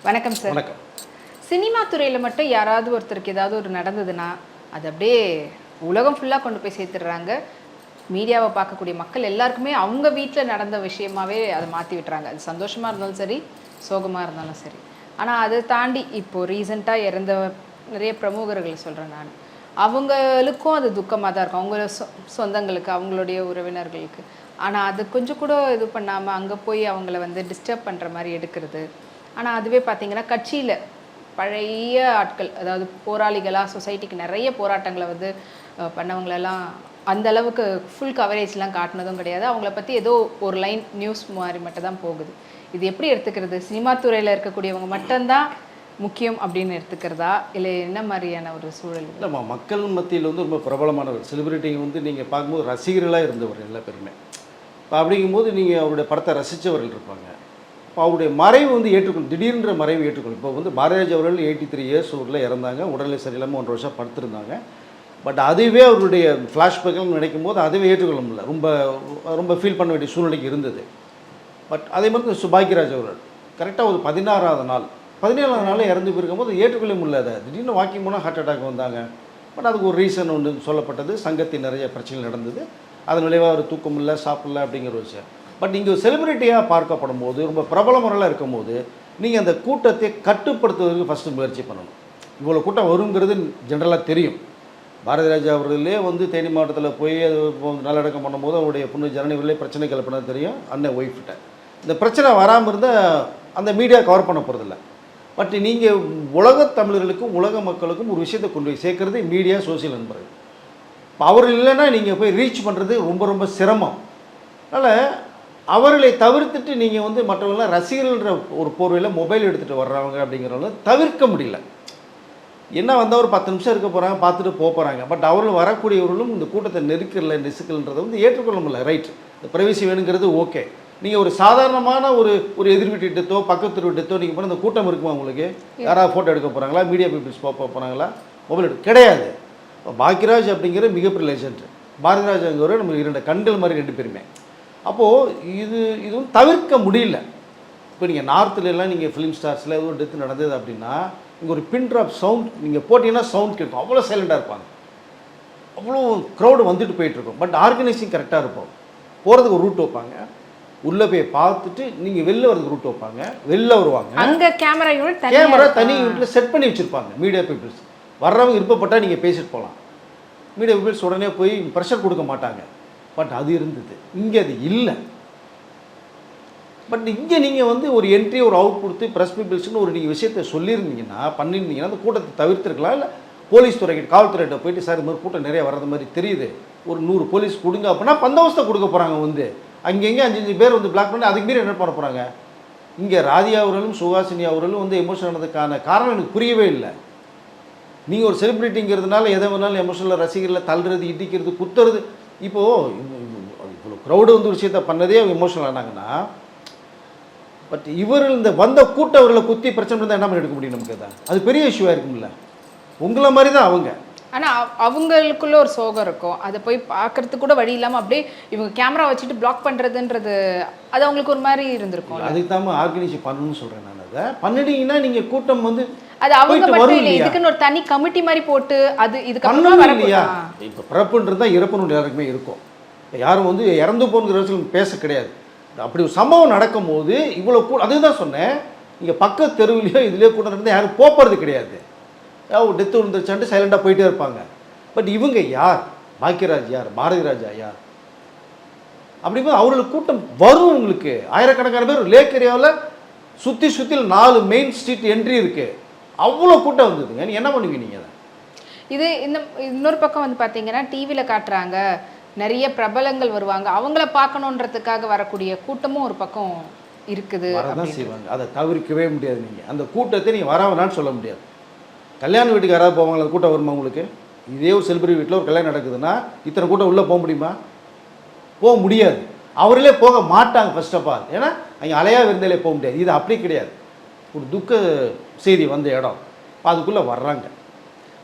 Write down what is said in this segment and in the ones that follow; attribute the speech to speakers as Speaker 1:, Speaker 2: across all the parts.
Speaker 1: வணக்கம் சார்.
Speaker 2: வணக்கம்.
Speaker 1: சினிமா துறையில் மட்டும் யாராவது ஒருத்தருக்கு ஏதாவது ஒரு நடந்ததுன்னா அது அப்படியே உலகம் ஃபுல்லாக கொண்டு போய் சேர்த்துடுறாங்க. மீடியாவை பார்க்கக்கூடிய மக்கள் எல்லாருக்குமே அவங்க வீட்டில் நடந்த விஷயமாவே அதை மாற்றி விட்டுறாங்க. அது சந்தோஷமாக இருந்தாலும் சரி, சோகமாக இருந்தாலும் சரி. ஆனால் அதை தாண்டி இப்போது ரீசெண்டாக இறந்த நிறைய பிரமுகர்கள் சொல்கிறேன் நான், அவங்களுக்கும் அது துக்கமாக தான் இருக்கும், அவங்க சொந்தங்களுக்கு, அவங்களுடைய உறவினர்களுக்கு. ஆனால் அது கொஞ்சம் கூட இது பண்ணாமல் அங்கே போய் அவங்கள வந்து டிஸ்டர்ப் பண்ணுற மாதிரி எடுக்கிறது. ஆனால் அதுவே பார்த்தீங்கன்னா கட்சியில் பழைய ஆட்கள், அதாவது போராளிகளாக சொசைட்டிக்கு நிறைய போராட்டங்களை வந்து பண்ணவங்களெல்லாம் அந்த அளவுக்கு ஃபுல் கவரேஜ்லாம் காட்டினதும் கிடையாது. அவங்கள பற்றி ஏதோ ஒரு லைன் நியூஸ் மாதிரி மட்டும் தான் போகுது. இது எப்படி எடுத்துக்கிறது? சினிமா துறையில் இருக்கக்கூடியவங்க மட்டும்தான் முக்கியம் அப்படின்னு எடுத்துக்கிறதா, இல்லை என்ன மாதிரியான ஒரு சூழல்?
Speaker 2: இல்லைம்மா, மக்கள் மத்தியில் வந்து ரொம்ப பிரபலமானவர், செலிபிரிட்டிங்க வந்து நீங்கள் பார்க்கும்போது ரசிகர்களாக இருந்தவர் எல்லா பேருமே. இப்போ அப்படிங்கும்போது நீங்கள் அவருடைய படத்தை ரசித்தவர்கள் இருப்பாங்க. இப்போ அவருடைய மறைவு வந்து ஏற்றுக்கணும், திடீர்ன்ற மறைவு ஏற்றுக்கணும். இப்போ வந்து பாரதிராஜ் அவர்கள் 83 இயர்ஸ் ஊரில் இறந்தாங்க, உடல்நிலை சரியில்லாமல் 1 வருஷம் படுத்திருந்தாங்க. பட் அதுவே அவருடைய ஃப்ளாஷ்பேக்கள் நினைக்கும் போது அதுவே ஏற்றுக்கொள்ள முடியல, ரொம்ப ரொம்ப ஃபீல் பண்ண வேண்டிய சூழ்நிலைக்கு இருந்தது. பட் அதே மாதிரி சுபாக்கியராஜ் அவர்கள் கரெக்டாக ஒரு 16ஆவது நாள் 17ஆவது நாள் இறந்து போயிருக்கும்போது ஏற்றுக்கொள்ள முடியல. திடீர்னு வாக்கிங் போனால் ஹார்ட் அட்டாக் வந்தாங்க. பட் அதுக்கு ஒரு ரீசன் ஒன்று சொல்லப்பட்டது, சங்கத்தில் நிறைய பிரச்சனைகள் நடந்தது, அதன் விளைவாக அவர் தூக்கம் இல்லை, சாப்பிடல அப்படிங்கிற ஒரு விஷயம். பட் நீங்கள் செலிபிரிட்டியாக பார்க்கப்படும் போது, ரொம்ப பிரபலமுறையில் இருக்கும்போது, நீங்கள் அந்த கூட்டத்தை கட்டுப்படுத்துவதற்கு ஃபஸ்ட்டு முயற்சி பண்ணணும். இவ்வளோ கூட்டம் வருங்கிறது ஜென்ரலாக தெரியும். பாரதிராஜா அவர்களே வந்து தேனி மாவட்டத்தில் போய் அது நல்லடக்கம் பண்ணும்போது அவருடைய பொண்ணு ஜனனிவர்களே பிரச்சனை கிளப்பினது தெரியும், அண்ணன் ஒய்ஃப்கிட்ட. இந்த பிரச்சனை வராமல் இருந்தால் அந்த மீடியா கவர் பண்ண போகிறதில்ல. பட் நீங்கள் உலக தமிழர்களுக்கும் உலக மக்களுக்கும் ஒரு விஷயத்தை கொண்டு போய் சேர்க்கறது மீடியா, சோசியல் நண்பர்கள். இப்போ அவர்கள் இல்லைன்னா நீங்கள் போய் ரீச் பண்ணுறது ரொம்ப ரொம்ப சிரமம். அதனால் அவர்களை தவிர்த்துட்டு நீங்கள் வந்து மற்றவங்களாம் ரசிகர்கள்ன்ற ஒரு போர்வையில் மொபைல் எடுத்துகிட்டு வர்றவங்க அப்படிங்கிறவங்க தவிர்க்க முடியல. என்ன வந்தால் ஒரு 10 நிமிஷம் இருக்க போகிறாங்க, பார்த்துட்டு போகிறாங்க. பட் அவர்கள் வரக்கூடியவர்களும் இந்த கூட்டத்தை நெருக்கல்ன்றதை வந்து ஏற்றுக்கொள்ள முடியல. ரைட், இந்த பிரைவசி வேணுங்கிறது ஓகே. நீங்கள் ஒரு சாதாரணமான ஒரு எதிர் வீட்டுத்தோ பக்கத்து வீட்டுத்தோ நீங்கள் போனால் இந்த கூட்டம் இருக்குமா உங்களுக்கு? யாராவது ஃபோட்டோ எடுக்க போகிறாங்களா? மீடியா பீப்புள்ஸ் போகிறாங்களா? மொபைல் எடுக்க கிடையாது. இப்போ பாக்கியராஜ் அப்படிங்கிற மிகப்பெரிய லெஜண்ட், பாரதிராஜாங்கிற நம்ம 2 கண்கள் மாதிரி 2 பேருமே. அப்போது இது வந்து தவிர்க்க முடியல. இப்போ நீங்கள் நார்த்துலலாம் நீங்கள் ஃபிலிம் ஸ்டார்ஸில் ஏதோ டெத்து நடந்தது அப்படின்னா இங்கே ஒரு பின் ட்ராப் சவுண்ட் நீங்கள் போட்டிங்கன்னா சவுண்ட் கேட்கும், அவ்வளோ சைலண்டாக இருப்பாங்க, அவ்வளோ க்ரௌடு வந்துட்டு போயிட்டுருக்கும். பட் ஆர்கனைசிங் கரெக்டாக இருப்போம். போகிறதுக்கு ஒரு ரூட் வைப்பாங்க, உள்ளே போய் பார்த்துட்டு நீங்கள் வெளில வரதுக்கு ரூட் வைப்பாங்க, வெளில வருவாங்க.
Speaker 1: அங்கே கேமரா
Speaker 2: தனி யூனிட்டில் செட் பண்ணி வச்சுருப்பாங்க. மீடியா பீப்புள்ஸ் வர்றவங்க விருப்பப்பட்டால் நீங்கள் பேசிட்டு போகலாம். மீடியா பீப்புள்ஸ் உடனே போய் ப்ரெஷர் கொடுக்க மாட்டாங்க. பட் அது இருந்தது, இங்கே அது இல்லை. பட் இங்கே நீங்கள் வந்து ஒரு என்ட்ரி ஒரு அவுட் கொடுத்து ப்ரெஸ் பீப்புள்ஸ்னு ஒரு நீங்கள் விஷயத்தை சொல்லியிருந்தீங்கன்னா, பண்ணியிருந்தீங்கன்னா அந்த கூட்டத்தை தவிர்த்துருக்கலாம். இல்லை போலீஸ் துறைக்கிட்ட, காவல்துறைகிட்ட போயிட்டு சார் இது மாதிரி கூட்டம் நிறைய வர்றது மாதிரி தெரியுது, ஒரு 100 போலீஸ் கொடுங்க அப்படின்னா பந்தோபஸ்தை கொடுக்க போகிறாங்க. வந்து அங்கங்கே 5-5 பேர் வந்து பிளாக் பண்ணி அதுக்கு மீறி என்ன பண்ண போகிறாங்க? இங்கே ராதியா அவர்களும் சுஹாசினி அவர்களும் வந்து எமோஷன் ஆனதுக்கான காரணம் எனக்கு புரியவே இல்லை. நீங்கள் ஒரு செலிப்ரிட்டிங்கிறதுனால எதை வேணாலும் எமோஷனில் ரசிகர்களை தள்ளுறது, இடிக்கிறது, குத்துறது. இப்போது இவ்வளோ க்ரௌடு வந்து ஒரு விஷயத்தை பண்ணதே அவங்க எமோஷனல் ஆனாங்கன்னா, பட் இவர்கள் இந்த வந்த கூட்டவர்களை குத்தி பிரச்சனை இருந்தால் என்ன பண்ணி எடுக்க முடியும்? நமக்கு தான் அது பெரிய இஷ்யூவாக இருக்கும்ல. உங்களை மாதிரி தான் அவங்க.
Speaker 1: ஆனால் அவங்களுக்குள்ள ஒரு சோகம் இருக்கும், அதை போய் பார்க்கறதுக்கு கூட வழி இல்லாமல் அப்படியே இவங்க கேமரா வச்சுட்டு பிளாக் பண்ணுறதுன்றது அது அவங்களுக்கு ஒரு மாதிரி இருந்திருக்கும்.
Speaker 2: அதுக்கு தான் ஆர்கனைஸ் பண்ணணும்னு சொல்கிறேன் நான். அதை பண்ணிட்டீங்கன்னா நீங்கள் கூட்டம் வந்து
Speaker 1: அது அவங்க மட்டும் இல்லை, இதுக்குன்னு ஒரு தனி கமிட்டி மாதிரி போட்டு அது இதுக்கு
Speaker 2: பண்ணணும் இல்லையா? இப்போ பிறப்புன்றது தான் இறப்புன்னு யாருக்குமே இருக்கும். யாரும் வந்து இறந்து போகிற பேச கிடையாது. அப்படி ஒரு சம்பவம் நடக்கும்போது இவ்வளோ அதுதான் சொன்னேன். நீங்கள் பக்க தெருவிலையோ இதுலேயோ கூட இருந்தால் யாரும் போகிறது கிடையாது. டெத்து விழுந்துருச்சான்ட்டு சைலண்டாக போயிட்டே இருப்பாங்க. பட் இவங்க யார்? பாக்கியராஜ் யார்? பாரதிராஜா யார்? அப்படிங்கும்போது அவர்களுக்கு கூட்டம் வரும். உங்களுக்கு ஆயிரக்கணக்கான பேர் லேக் ஏரியாவில் சுற்றி 4 மெயின் ஸ்ட்ரீட் என்ட்ரி இருக்குது, அவ்வளோ கூட்டம் வந்ததுங்க. நீ என்ன பண்ணுவீங்க? நீங்கள்
Speaker 1: இது இன்னொரு பக்கம் வந்து பார்த்தீங்கன்னா டிவியில் காட்டுறாங்க, நிறைய பிரபலங்கள் வருவாங்க, அவங்கள பார்க்கணுன்றதுக்காக வரக்கூடிய கூட்டமும் ஒரு பக்கம் இருக்குது.
Speaker 2: வரதான் செய்வாங்க, அதை தவிர்க்கவே முடியாது. நீங்கள் அந்த கூட்டத்தை நீங்கள் வரவேணான்னு சொல்ல முடியாது. கல்யாண வீட்டுக்கு யாராவது போவாங்களா? கூட்டம் வருமா உங்களுக்கு? இதே ஒரு செலிபிரிட்டி வீட்டில் ஒரு கல்யாணம் நடக்குதுன்னா இத்தனை கூட்டம் உள்ளே போக முடியுமா? போக முடியாது. அவர்களே போக மாட்டாங்க ஃபர்ஸ்ட் ஆஃப் ஆல். ஏன்னா அங்கே அலையாக இருந்தாலே போக முடியாது. இது அப்படி கிடையாது. ஒரு துக்க செய்தி வந்த இடம், அதுக்குள்ளே வர்றாங்க.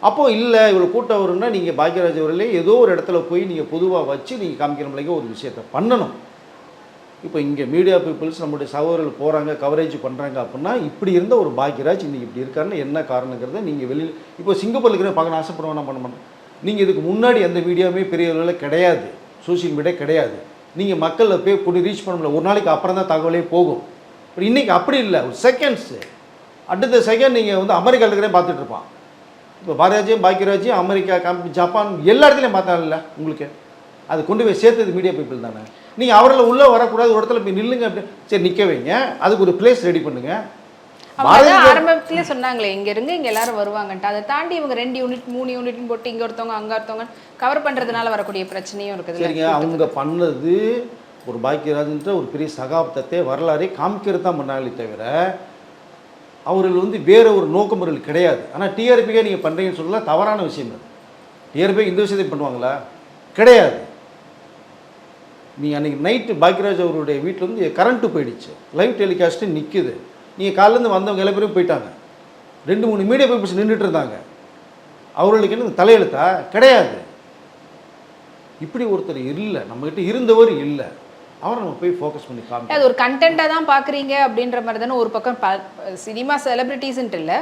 Speaker 2: அப்போது இல்லை இவ்வளோ கூட்டம் வரும்னா நீங்கள் பாக்கியராஜ் அவர்களே ஏதோ ஒரு இடத்துல போய் நீங்கள் பொதுவாக வச்சு நீங்கள் காமிக்கிற மாதிரிக்கு ஒரு விஷயத்தை பண்ணணும். இப்போ இங்கே மீடியா பீப்புள்ஸ் நம்மளுடைய சகோதரர்கள் போகிறாங்க கவரேஜ் பண்ணுறாங்க அப்படின்னா இப்படி இருந்த ஒரு பாக்யராஜ் இன்றைக்கி இப்படி இருக்காருன்னு என்ன காரணங்கிறத நீங்கள் வெளியில் இப்போ சிங்கப்பூரில் இருக்கிற பார்க்க ஆசைப்படுவேன் பண்ண மாட்டேன். நீங்கள் இதுக்கு முன்னாடி எந்த மீடியாவுமே பெரிய அளவில் கிடையாது, சோஷியல் மீடியா கிடையாது. நீங்கள் மக்களில் போய் கொண்டு ரீச் பண்ண முடியல, ஒரு நாளைக்கு அப்புறம் தான் தகவலே போகும். இப்போ இன்றைக்கி அப்படி இல்லை, ஒரு செகண்ட்ஸு அடுத்த செகண்ட் நீங்கள் வந்து அமெரிக்காவில் இருக்கிறே பார்த்துட்டு இருப்பான். இப்போ பாக்யராஜையும் அமெரிக்கா ஜப்பான் எல்லா இடத்துலையும் பார்த்தாங்கல்ல உங்களுக்கு, அது கொண்டு போய் சேர்த்தது மீடியா பீப்புள் தானே. நீங்கள் அவரில் உள்ளே வரக்கூடாது, ஒரு இடத்துல போய் நில்லுங்க அப்படி சரி நிற்க வைங்க, அதுக்கு ஒரு பிளேஸ் ரெடி பண்ணுங்க.
Speaker 1: ஆரம்பத்திலே சொன்னாங்களே இங்க இருங்க இங்க எல்லாரும் வருவாங்கன்ட்டு, அதை தாண்டி இவங்க 2 யூனிட் 3 யூனிட்னு போட்டு இங்க ஒருத்தவங்க அங்க ஒருத்தவங்க கவர் பண்றதுனால வரக்கூடிய பிரச்சனையும் இருக்குது.
Speaker 2: சரிங்க, அவங்க பண்ணது ஒரு பாக்யராஜ்ன்ற ஒரு பெரிய சகாப்தத்தை வரலாறே காமிக்கிறது தான் பண்ணாங்களே தவிர அவர்கள் வந்து வேற ஒரு நோக்கம் அவர்கள் கிடையாது. ஆனால் டிஆர்பிக்கே நீங்கள் பண்ணுறீங்கன்னு சொல்லலாம், தவறான விஷயம் அது. டிஆர்பி இந்த விஷயத்தை பண்ணுவாங்களா? கிடையாது. நீங்கள் அன்றைக்கி நைட்டு பாக்யராஜ் அவருடைய வீட்டில் வந்து கரண்ட்டு போயிடுச்சு, லைவ் டெலிகாஸ்ட்டு நிற்குது. நீங்கள் காலிலேருந்து வந்தவங்க எல்லா பேரும் போயிட்டாங்க, 2-3 மீடியா பீப்புள்ஸ் நின்றுட்டு இருந்தாங்க. அவர்களுக்கு என்ன தலையெழுத்தா? கிடையாது. இப்படி ஒருத்தர் இல்லை, நம்மகிட்ட இருந்தவர் இல்லை, அவரை நம்ம போய் ஃபோக்கஸ் பண்ணி காமி.
Speaker 1: அது ஒரு கண்டென்ட்டாக தான் பார்க்குறீங்க அப்படின்ற மாதிரி தானே ஒரு பக்கம் சினிமா செலிபிரிட்டிஸ்ன்ட்டு இல்லை,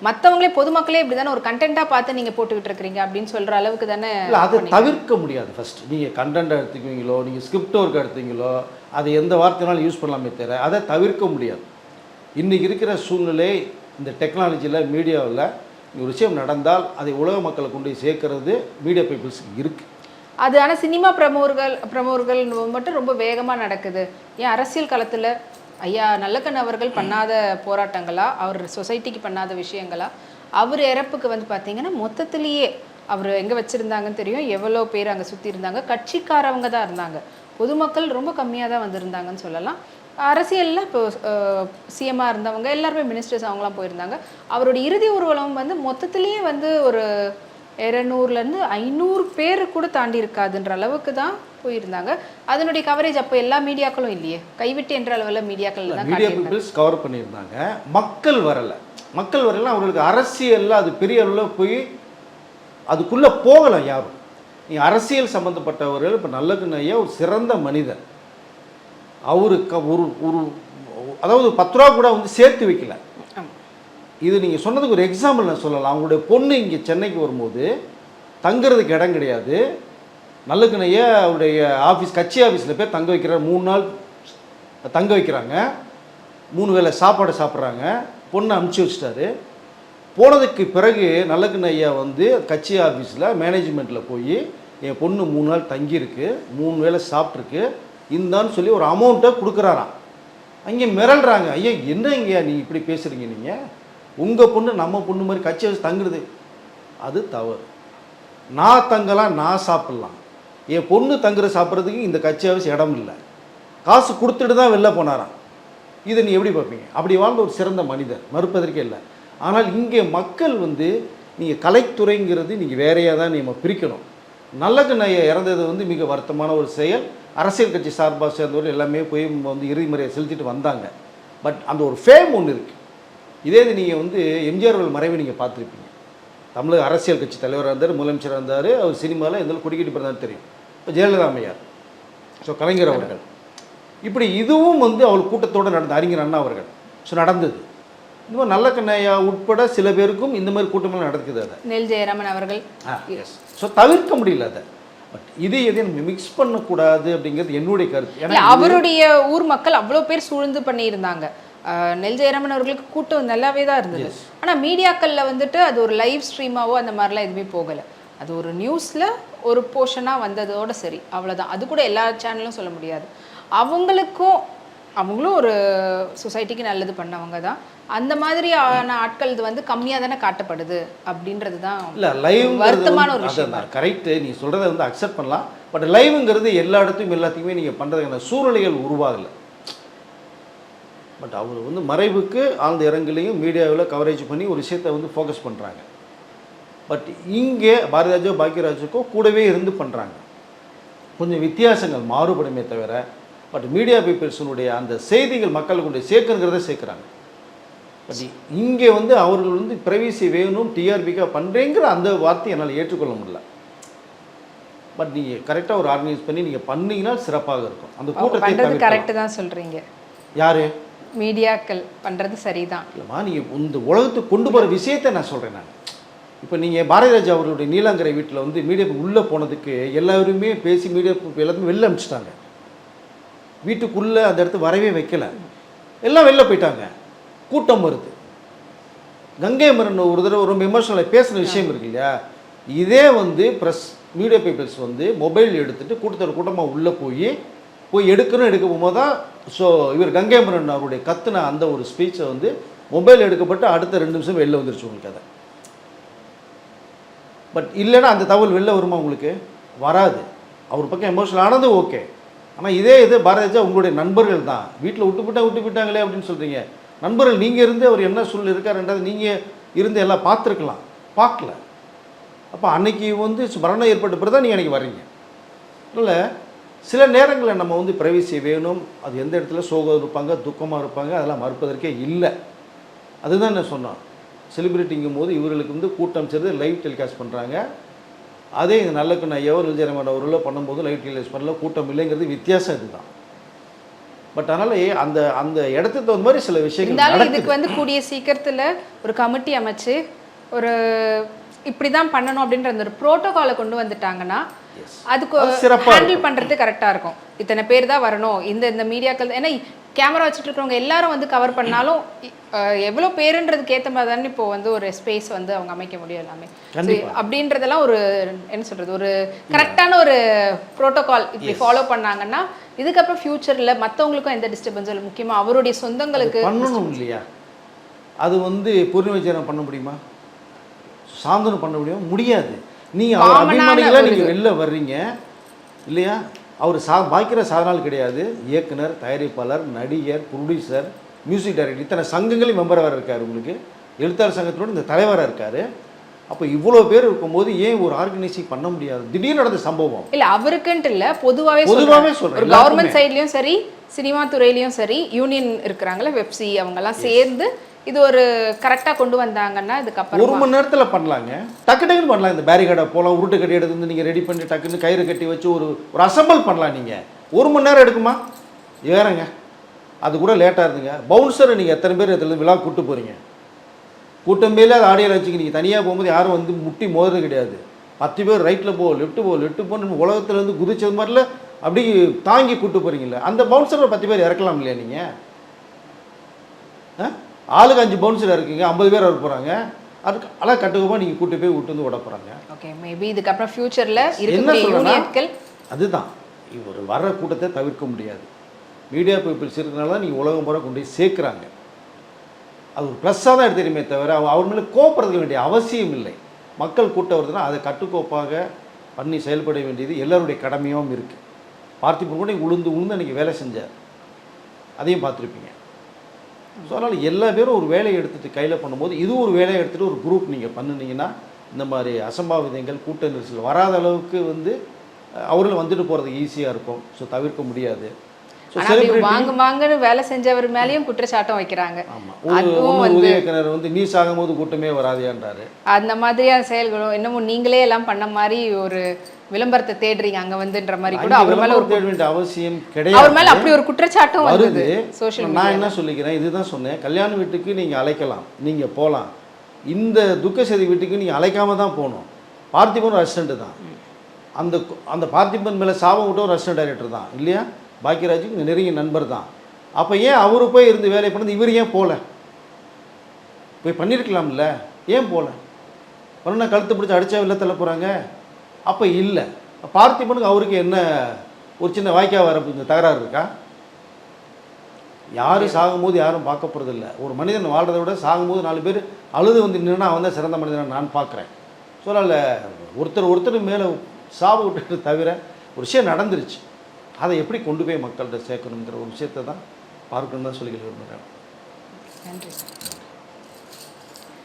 Speaker 1: மற்றவங்களே பொதுமக்களே இப்படி தானே ஒரு கண்டென்ட்டாக பார்த்து நீங்கள் போட்டுக்கிட்டு இருக்கிறீங்க அப்படின்னு சொல்கிற அளவுக்கு தானே.
Speaker 2: இல்லை, அதை தவிர்க்க முடியாது. ஃபஸ்ட்டு நீங்கள் கண்டென்ட் எடுத்துக்குவீங்களோ, நீங்கள் ஸ்கிரிப்ட் ஒர்க் எடுத்தீங்களோ, அதை எந்த வார்த்தைனாலும் யூஸ் பண்ணலாமே தவிர அதை தவிர்க்க முடியாது. இன்றைக்கி இருக்கிற சூழ்நிலை இந்த டெக்னாலஜியில் மீடியாவில் ஒரு விஷயம் நடந்தால் அதை உலக மக்களை கொண்டு போய் சேர்க்கறது மீடியா பீப்புள்ஸுக்கு இருக்குது.
Speaker 1: அது ஆனால் சினிமா பிரமுகர்கள் மட்டும் ரொம்ப வேகமாக நடக்குது. ஏன் அரசியல் களத்தில் ஐயா நல்லக்கண் அவர்கள் பண்ணாத போராட்டங்களா, அவர் சொசைட்டிக்கு பண்ணாத விஷயங்களா? அவர் இறப்புக்கு வந்து பார்த்தீங்கன்னா மொத்தத்திலேயே அவர் எங்கே வச்சுருந்தாங்கன்னு தெரியும், எவ்வளோ பேர் அங்கே சுற்றி இருந்தாங்க, கட்சிக்காரவங்க தான் இருந்தாங்க, பொதுமக்கள் ரொம்ப கம்மியாக தான் வந்திருந்தாங்கன்னு சொல்லலாம். அரசியலில் இப்போ சிஎம்மாக இருந்தவங்க எல்லாருமே மினிஸ்டர்ஸ் அவங்களாம் போயிருந்தாங்க. அவருடைய இறுதி ஊர்வலம் வந்து மொத்தத்திலேயே வந்து ஒரு 200லேருந்து 500 பேர் கூட தாண்டி இருக்காதுன்ற அளவுக்கு தான் போயிருந்தாங்க. அதனுடைய கவரேஜ் அப்போ எல்லா மீடியாக்களும் இல்லையே, கைவிட்டு என்ற அளவில் மீடியாக்கள் தான்
Speaker 2: மீடியா பீப்புள்ஸ் கவர் பண்ணியிருந்தாங்க. மக்கள் வரலை, அவர்களுக்கு அரசியலில் அது பெரிய அளவில் போய் அதுக்குள்ளே போகலாம் யாரும். நீங்கள் அரசியல் சம்மந்தப்பட்டவர்கள் இப்போ நல்லக்கண் ஐயா ஒரு சிறந்த மனிதர், அவருக்கு ஒரு அதாவது 10 ரூபா கூட வந்து சேர்த்து வைக்கல. இது நீங்கள் சொன்னதுக்கு ஒரு எக்ஸாம்பிள் நான் சொல்லலாம். அவங்களுடைய பொண்ணு இங்கே சென்னைக்கு வரும்போது தங்குறதுக்கு இடம் கிடையாது. நல்லக்கண் ஐயா அவருடைய ஆஃபீஸ் கட்சி ஆஃபீஸில் போய் தங்க வைக்கிறார், 3 நாள் தங்க வைக்கிறாங்க, 3 வேளை சாப்பாடு சாப்பிட்றாங்க, பொண்ணை அனுப்பிச்சி வச்சிட்டாரு. போனதுக்கு பிறகு நல்லக்கண் ஐயா வந்து கட்சி ஆஃபீஸில் மேனேஜ்மெண்ட்டில் போய் என் பொண்ணு 3 நாள் தங்கியிருக்கு, 3 வேளை சாப்பிட்ருக்கு, இந்தான்னு சொல்லி ஒரு அமௌண்ட்டை கொடுக்குறாராம். அங்கே மிரள்றாங்க, ஐயா என்ன ஐயா நீ இப்படி பேசுகிறீங்க, நீங்கள் உங்கள் பொண்ணு நம்ம பொண்ணு மாதிரி கட்சி வச்சு தங்குறது அது தவறு. நான் தங்கலாம், நான் சாப்பிட்லாம், என் பொண்ணு தங்குற சாப்பிட்றதுக்கு இந்த கட்சி ஆஃபீஸ் இடம் இல்லை, காசு கொடுத்துட்டு தான் வெளில போனாராம். இதை நீ எப்படி பார்ப்பீங்க? அப்படி வாழ்ந்த ஒரு சிறந்த மனிதர், மறுப்பதற்கே இல்லை. ஆனால் இங்கே மக்கள் வந்து நீங்கள் கலைத்துறைங்கிறது நீங்கள் வேறையாக தான் நம்ம பிரிக்கணும். நல்லக்கண் ஐயா இறந்தது வந்து மிக வருத்தமான ஒரு செயல். அரசியல் கட்சி சார்பாக சேர்ந்தவர்கள் எல்லாமே போய் வந்து இறுதிமுறையை செலுத்திட்டு வந்தாங்க. பட் அந்த ஒரு ஃபேம் ஒன்று இருக்குது. இதே இது நீங்கள் வந்து எம்ஜிஆர் அவர்கள் மறைவை நீங்கள் பார்த்துருப்பீங்க. தமிழக அரசியல் கட்சி தலைவராக இருந்தார், முதலமைச்சராக இருந்தார், அவர் சினிமாவில் எந்த குடிக்கிட்டு பிறந்தாலும் தெரியும். இப்போ ஜெயலலிதா அம்மையார், ஸோ கலைஞர் அவர்கள், இப்படி இதுவும் வந்து அவர் கூட்டத்தோடு நடந்த அறிஞர் அண்ணா அவர்கள் ஸோ நடந்தது. இந்த மாதிரி நல்லக்கண் ஐயா உட்பட சில பேருக்கும் இந்த மாதிரி கூட்டமெல்லாம் நடக்குது. அதை
Speaker 1: நெல் ஜெயராமன் அவர்கள்
Speaker 2: ஸோ தவிர்க்க முடியல அதை. பட் இது எதையும் மிக்ஸ் பண்ணக்கூடாது அப்படிங்கிறது என்னுடைய கருத்து.
Speaker 1: ஏன்னா அவருடைய ஊர் மக்கள் அவ்வளோ பேர் சூழ்ந்து பண்ணியிருந்தாங்க. நெல் ஜெயராமன் அவர்களுக்கு கூட்டம் நல்லாவே தான் இருந்தது. ஆனால் மீடியாக்களில் வந்துட்டு அது ஒரு லைவ் ஸ்ட்ரீமாவோ அந்த மாதிரிலாம் எதுவுமே போகலை. அது ஒரு நியூஸில் ஒரு போர்ஷனாக வந்ததோடு சரி, அவ்வளோதான். அது கூட எல்லா சேனலும் சொல்ல முடியாது. அவங்களும் ஒரு சொசைட்டிக்கு நல்லது பண்ணவங்க தான். அந்த மாதிரியான ஆட்கள் இது வந்து கம்மியாக தானே காட்டப்படுது அப்படின்றது தான்
Speaker 2: இல்லை லைவ்
Speaker 1: வருத்தமான ஒரு விஷயம்.
Speaker 2: கரெக்டு, நீங்கள் சொல்கிறத வந்து அக்செப்ட் பண்ணலாம். பட் லைவுங்கிறது எல்லா இடத்தையும் எல்லாத்தையுமே நீங்கள் பண்ணுறதுக்கான சூழ்நிலைகள் உருவாகலை. பட் அவர் வந்து மறைவுக்கு ஆழ்ந்த இரங்கலையும் மீடியாவில் கவரேஜ் பண்ணி ஒரு விஷயத்தை வந்து ஃபோக்கஸ் பண்ணுறாங்க. பட் இங்கே பாரதிராஜோ பாக்யராஜுக்கோ கூடவே இருந்து பண்ணுறாங்க. கொஞ்சம் வித்தியாசங்கள் மாறுபடுமே தவிர பட் மீடியா பீப்புள்ஸினுடைய அந்த செய்திகள் மக்களுக்கு கொண்டு சேர்க்குங்கிறத சேர்க்குறாங்க. பட் இங்கே வந்து அவர்கள் வந்து பிரைவசி வேணும் டிஆர்பிக்காக பண்ணுறேங்கிற அந்த வார்த்தையை என்னால் ஏற்றுக்கொள்ள முடியல. பட் நீங்கள் கரெக்டாக ஒரு ஆர்கனைஸ் பண்ணி நீங்கள் பண்ணீங்கன்னா சிறப்பாக இருக்கும். அந்த கூட்டத்தை
Speaker 1: பண்றது
Speaker 2: தவிர்க்கலாம்.
Speaker 1: கரெக்ட் தான் சொல்றீங்க.
Speaker 2: யாரு
Speaker 1: மீடியாக்கள் பண்றது சரிதான்.
Speaker 2: இல்லைம்மா, நீங்கள் இந்த உலகத்துக்கு கொண்டு போகிற விஷயத்தை நான் சொல்கிறேன். நான் இப்போ நீங்கள் பாரதிராஜா அவர்களுடைய நீலாங்கரை வீட்டில் வந்து மீடியா உள்ளே போனதுக்கு எல்லாருமே பேசி மீடியா எல்லாத்தையும் வெளில அனுப்பிச்சிட்டாங்க. வீட்டுக்குள்ளே அந்த இடத்து வரவே வைக்கல, எல்லாம் வெளில போயிட்டாங்க. கூட்டம் வருது. கங்கை மரன் ஒரு தடவை ரொம்ப எமோஷனலாக பேசுகிற விஷயம் இருக்கு இல்லையா, இதே வந்து ப்ரெஸ் மீடியா பீப்புள்ஸ் வந்து மொபைல் எடுத்துகிட்டு கூட்டமாக உள்ளே போய் எடுக்க போகும்போது தான் ஸோ இவர் கங்கை மரன் அவருடைய கத்துன அந்த ஒரு ஸ்பீச்சை வந்து மொபைல் எடுக்கப்பட்டு அடுத்த 2 நிமிஷம் வெளில வந்துருச்சு உங்களுக்கு அதை. பட் இல்லைன்னா அந்த தகவல் வெளில வருமா உங்களுக்கு? வராது. அவர் பக்கம் எமோஷனல் ஆனது ஓகே. ஆனால் இதே பாரதிராஜா உங்களுடைய நண்பர்கள் தான். வீட்டில் விட்டு போயிட்டாங்களே அப்படின்னு சொல்கிறீங்க. நண்பர்கள் நீங்கள் இருந்து அவர் என்ன சூழ்நிலை இருக்காருன்றது நீங்கள் இருந்து எல்லாம் பார்த்துருக்கலாம், பார்க்கல. அப்போ அன்னைக்கு வந்து மரணம் ஏற்பட்ட பிறகு தான் நீங்கள் அன்றைக்கி வர்றீங்க. இல்லை, சில நேரங்களில் நம்ம வந்து பிரைவசி வேணும். அது எந்த இடத்துல சோகம் இருப்பாங்க, துக்கமாக இருப்பாங்க, அதெல்லாம் மறுப்பதற்கே இல்லை. அதுதான் நான் சொன்னோம். செலிப்ரிட்டிங்கும் போது இவர்களுக்கு வந்து கூட்டம் சேர்ந்து லைவ் டெலிகாஸ்ட் பண்ணுறாங்க. அதே இந்த நல்லக்கண்ண ஐயாவோ விஜயரமன் அவர்களோ பண்ணும்போது லைவ் டெலிகாஸ்ட் பண்ணல, கூட்டம் இல்லைங்கிறது வித்தியாசம் இதுதான். பட் அதனால் அந்த அந்த இடத்துக்கு தகுந்த மாதிரி சில விஷயங்கள்
Speaker 1: இதுக்கு வந்து கூடிய சீக்கிரத்தில் ஒரு கமிட்டி அமைச்சு ஒரு இப்படி தான் பண்ணணும் அப்படின்ற அந்த ஒரு ப்ரோட்டோகாலை கொண்டு வந்துட்டாங்கன்னா அதுக்கு ஹேண்டில் பண்ணுறது கரெக்டாக இருக்கும். இத்தனை பேர் தான் வரணும், இந்த மீடியாக்கள். ஏன்னா கேமரா வச்சுட்டு இருக்கிறவங்க எல்லாரும் வந்து கவர் பண்ணாலும் எவ்வளோ பேருன்றதுக்கு ஏற்ற மாதிரி தானே இப்போ வந்து ஒரு ஸ்பேஸ் வந்து அவங்க அமைக்க முடியும் எல்லாமே. அப்படின்றதெல்லாம் ஒரு என்ன சொல்கிறது, ஒரு கரெக்டான ஒரு ப்ரோட்டோகால் இப்படி ஃபாலோ பண்ணாங்கன்னா இதுக்கப்புறம் ஃப்யூச்சரில் மற்றவங்களுக்கும் எந்த டிஸ்டர்பன்ஸும் இல்லை. முக்கியமாக அவருடைய சொந்தங்களுக்கு
Speaker 2: பண்ணணும் இல்லையா? அது வந்து பூர்ணிமஜனம் பண்ண முடியுமா? சாந்தனம் பண்ண முடியாது. நீங்கள் அவர் அபிமானிகளாக நீங்கள் வெளில வர்றீங்க இல்லையா? அவர் பாய்க்கிற சாதனால் கிடையாது. இயக்குனர், தயாரிப்பாளர், நடிகர், ப்ரொடியூசர், மியூசிக் டைரக்டர், இத்தனை சங்கங்களையும் மெம்பராக இருக்கார். உங்களுக்கு எழுத்தாளர் சங்கத்தினோட இந்த தலைவராக இருக்கார். அப்போ இவ்வளோ பேர் இருக்கும்போது ஏன் ஒரு ஆர்கனைசிங் பண்ண முடியாது? திடீர்னு நடந்த சம்பவம்
Speaker 1: இல்லை அவருக்குன்ட்டு இல்லை, பொதுவாகவே சொல்கிறேன். ஒரு கவர்மெண்ட் சைட்லேயும் சரி, சினிமா துறையிலையும் சரி, யூனியன் இருக்கிறாங்களே வெப்சி, அவங்கெல்லாம் சேர்ந்து இது ஒரு கரெக்டாக கொண்டு வந்தாங்கன்னா இதுக்கப்புறம்
Speaker 2: 1 மணி நேரத்தில் பண்ணலாங்க. டக்குன்னு பண்ணலாம். இந்த பேரிகார்டை போகலாம், உருட்டு கட்டி எடுத்து நீங்கள் ரெடி பண்ணி டக்குன்னு கயிறு கட்டி வச்சு ஒரு அசம்பிள் பண்ணலாம். நீங்கள் 1 மணி நேரம் எடுக்குமா? ஏறங்க, அது கூட லேட்டாக இருந்துங்க. பவுன்சரை நீங்கள் எத்தனை பேர் இடத்துல விழா கூப்பிட்டு போகிறீங்க? கூட்டம் மேலே அது ஆடியில் வச்சுக்க நீங்கள் தனியாக போகும்போது யாரும் வந்து முட்டி மோதுறது கிடையாது. 10 பேர் ரைட்டில் போ, லெஃப்ட்டு போன்னு உலகத்தில் வந்து குதிச்சது மாதிரில அப்படி தாங்கி கூப்பிட்டு போகிறீங்களே, அந்த பவுன்சரை 10 பேர் இறக்கலாம் இல்லையா? நீங்கள் ஆளுக்கு 5 பவுன்சர் இருக்கீங்க, 50 பேர் வர போகிறாங்க. அதுக்கு அழகாக கட்டுக்கமாக நீங்கள் கூட்டு போய் விட்டு வந்து விட போகிறாங்க.
Speaker 1: ஓகே, மேபி இதுக்கப்புறம் ஃப்யூச்சரில்
Speaker 2: என்ன சொல்லணும், அதுதான் ஒரு வர்ற கூட்டத்தை தவிர்க்க முடியாது. மீடியா பீப்புள்ஸ் இருக்கிறனால நீங்கள் உலகம் பூரா கொண்டு போய் சேர்க்குறாங்க. அது ஒரு ப்ளஸ்ஸாக தான் எடுத்துருமே தவிர அவர் மேலே கோப்படுறதுக்க வேண்டிய அவசியம் இல்லை. மக்கள் கூட்டம் வருதுன்னா அதை கட்டுக்கோப்பாக பண்ணி செயல்பட வேண்டியது எல்லாருடைய கடமையாகவும் இருக்குது. பார்த்திபன் கூட உளுந்து அன்றைக்கி வேலை செஞ்சார், அதையும் பார்த்துருப்பீங்க. ஸோ அதனால் எல்லா பேரும் ஒரு வேலையை எடுத்துகிட்டு கையில் பண்ணும்போது இது ஒரு வேலையை எடுத்துகிட்டு ஒரு குரூப் நீங்கள் பண்ணினீங்கன்னா இந்த மாதிரி அசம்பாவிதங்கள் கூட்ட நெரிசல் வராத அளவுக்கு வந்து அவர்கள் வந்துட்டு போகிறதுக்கு ஈஸியாக இருக்கும். ஸோ தவிர்க்க முடியாது.
Speaker 1: வாங்கன்னு வேலை செஞ்சவர் மேலேயும் குற்றச்சாட்டம் வைக்கிறாங்க.
Speaker 2: உதயக்கிணறு வந்து நீ சாகும்போது கூட்டமே வராதியான்றாரு.
Speaker 1: அந்த மாதிரியான செயல்களும் இன்னமும் நீங்களே எல்லாம் பண்ண மாதிரி ஒரு விளம்பரத்தை தேடுறீங்க அங்க வந்துன்ற மாதிரி கூட அவர் மேல ஒரு
Speaker 2: தேட வேண்டிய அவசியம் கிடையாது.
Speaker 1: அவர் மேல அப்படி ஒரு குற்றச்சாட்டம் வருது சோஷியல் மீடியா.
Speaker 2: நான் என்ன சொல்லிக்கிறேன், இதுதான் சொன்னேன், கல்யாண வீட்டுக்கு நீங்கள் அழைக்கலாம், நீங்கள் போகலாம். இந்த துக்க செய்தி வீட்டுக்கு நீங்கள் அழைக்காம தான் போகணும். பார்த்திபன் ரெஸ்டாரண்ட் தான், அந்த பார்த்திபன் மேலே சாபம் விட்ட ஒரு ரெஸ்டாரண்ட் டைரக்டர் தான் இல்லையா? பாக்கியராஜுக்கு நெருங்கிய நண்பர் தான். அப்போ ஏன் அவரு போய் இருந்து வேலை பண்ணது, இவர் ஏன் போகல? போய் பண்ணியிருக்கலாம்ல, ஏன் போகல? பண்ண கழுத்து பிடிச்சி அடித்தா வெளில தள்ள போகிறாங்க. அப்போ இல்லை, பார்த்திபனுக்கு அவருக்கு என்ன ஒரு சின்ன வாய்க்கா வர இந்த தகராறு இருக்கா? யாரும் சாகும்போது யாரும் பார்க்க போகிறதில்ல. ஒரு மனிதன் வாழ்கிறத விட சாகும்போது 4 பேர் அழுது வந்து நின்னா அவன் தான் சிறந்த மனிதனை நான் பார்க்குறேன். ஸோ அதனால் ஒருத்தர் மேலே சாப விட்டுட்டு தவிர ஒரு விஷயம் நடந்துருச்சு, அதை எப்படி கொண்டு போய் மக்கள்கிட்ட சேர்க்கணுங்கிற ஒரு விஷயத்தை தான் பார்க்கணுன்னு தான் சொல்லி விரும்புகிறேன்.
Speaker 1: நன்றி.